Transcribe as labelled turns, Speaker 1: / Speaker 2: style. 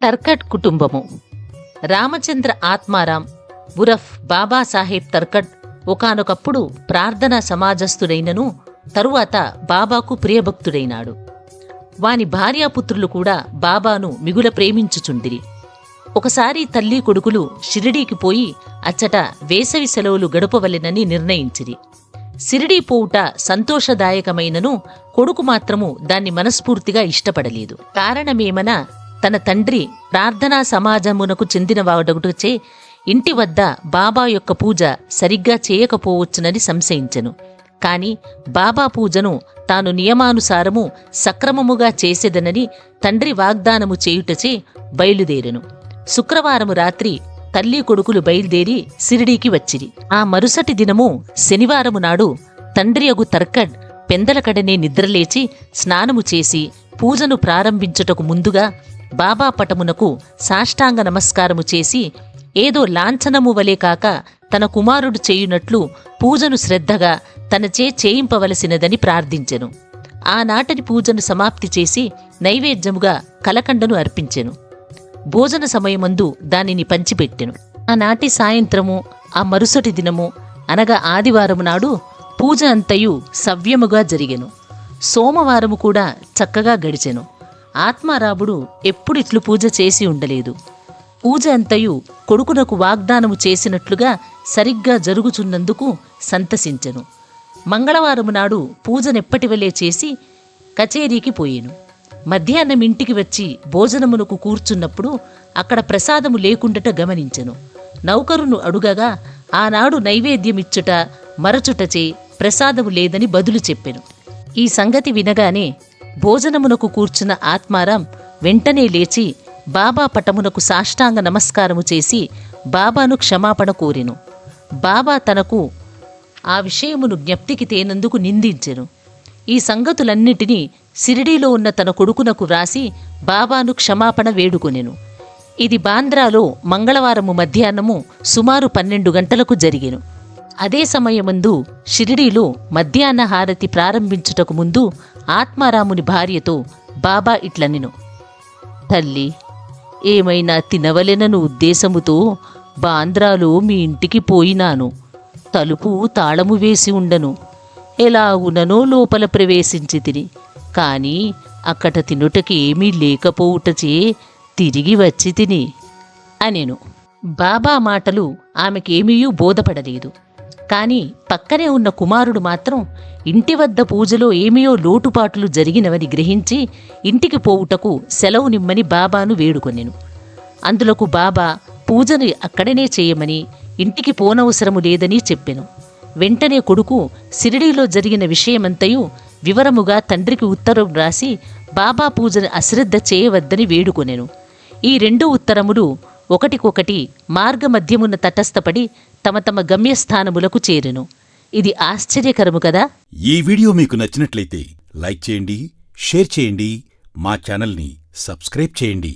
Speaker 1: తర్కట్ కుటుంబము. రామచంద్ర ఆత్మారాం ఉరఫ్ బాబాసాహెబ్ తర్కట్ ఒకానొకప్పుడు ప్రార్థనా సమాజస్థుడైనను తరువాత బాబాకు ప్రియభక్తుడైనాడు. వాని భార్యాపుత్రులు కూడా బాబాను మిగుల ప్రేమించుచుండిరి. ఒకసారి తల్లి కొడుకులు షిరిడీకి పోయి అచ్చట వేసవి సెలవులు గడపవలెనని నిర్ణయించిరి. షిరిడీ పోవుట సంతోషదాయకమైనను కొడుకు మాత్రము దాన్ని మనస్ఫూర్తిగా ఇష్టపడలేదు. కారణమేమనా తన తండ్రి ప్రార్థనా సమాజమునకు చెందినవాడొకటచే ఇంటి వద్ద బాబా యొక్క పూజ సరిగ్గా చేయకపోవచ్చునని సంశయించెను. కాని బాబా పూజను తాను నియమానుసారము సక్రమముగా చేసేదనని తండ్రి వాగ్దానము చేయుటచే బయలుదేరెను. శుక్రవారము రాత్రి తల్లి కొడుకులు బయలుదేరి షిరిడీకి వచ్చిరి. ఆ మరుసటి దినము శనివారము నాడు తండ్రియగు తర్కడ్ పెందలకడనే నిద్రలేచి స్నానము చేసి పూజను ప్రారంభించుటకు ముందుగా బాబా పటమునకు సాష్టాంగ నమస్కారము చేసి ఏదో లాంఛనము వలె కాక తన కుమారుడు చేయునట్లు పూజను శ్రద్ధగా తనచే చేయింపవలసినదని ప్రార్థించెను. ఆనాటని పూజను సమాప్తి చేసి నైవేద్యముగా కలకండను అర్పించెను. భోజన సమయమందు దానిని పంచిపెట్టెను. ఆనాటి సాయంత్రము ఆ మరుసటి దినము అనగా ఆదివారము నాడు పూజ అంతయు సవ్యముగా జరిగెను. సోమవారము కూడా చక్కగా గడిచెను. ఆత్మారాముడు ఎప్పుడిట్లు పూజ చేసి ఉండలేదు. పూజ అంతయు కొడుకునకు వాగ్దానము చేసినట్లుగా సరిగ్గా జరుగుచున్నందుకు సంతసించెను. మంగళవారము నాడు పూజనెప్పటివలే చేసి కచేరీకి పోయెను. మధ్యాహ్నం ఇంటికి వచ్చి భోజనమునకు కూర్చున్నప్పుడు అక్కడ ప్రసాదము లేకుండట గమనించెను. నౌకరును అడుగగా ఆనాడు నైవేద్యమిచ్చుట మరచుటచే ప్రసాదము లేదని బదులు చెప్పెను. ఈ సంగతి వినగానే భోజనమునకు కూర్చున్న ఆత్మారాం వెంటనే లేచి బాబా పటమునకు సాష్టాంగ నమస్కారము చేసి బాబాను క్షమాపణ కోరెను. బాబా తనకు ఆ విషయమును జ్ఞప్తికి తేనందుకు నిందించెను. ఈ సంగతులన్నిటినీ షిరిడీలో ఉన్న తన కొడుకునకు వ్రాసి బాబాను క్షమాపణ వేడుకొనెను. ఇది బాంద్రాలో మంగళవారము మధ్యాహ్నము సుమారు 12 గంటలకు జరిగెను. అదే సమయమందు షిరిడీలో మధ్యాహ్న హారతి ప్రారంభించుటకు ముందు ఆత్మారాముని భార్యతో బాబా ఇట్లనెను. తల్లి, ఏమైనా తినవలెనను ఉద్దేశముతో బాంద్రాలో మీ ఇంటికి పోయినాను. తలుపు తాళము వేసి ఉండను. ఎలాగుననో లోపల ప్రవేశించి తిని, కాని అక్కడ తినుటకి ఏమీ లేకపోవుటచే తిరిగి వచ్చి తిని అనెను. బాబా మాటలు ఆమెకేమీయూ బోధపడలేదు. కాని పక్కనే ఉన్న కుమారుడు మాత్రం ఇంటి వద్ద పూజలో ఏమియో లోటుపాట్లు జరిగినవని గ్రహించి ఇంటికి పోవుటకు సెలవు నిమ్మని బాబాను వేడుకొనెను. అందులకు బాబా పూజను అక్కడనే చేయమని, ఇంటికి పోనవసరము లేదని చెప్పెను. వెంటనే కొడుకు షిరిడీలో జరిగిన విషయమంతయు వివరముగా తండ్రికి ఉత్తరం రాసి బాబా పూజను అశ్రద్ధ చేయవద్దని వేడుకొనెను. ఈ 2 ఉత్తరములు ఒకటికొకటి మార్గమధ్యమున తటస్థపడి తమ తమ గమ్యస్థానములకు చేరెను. ఇది ఆశ్చర్యకరము కదా.
Speaker 2: ఈ వీడియో మీకు నచ్చినట్లయితే లైక్ చేయండి, షేర్ చేయండి, మా ఛానల్ని సబ్స్క్రైబ్ చేయండి.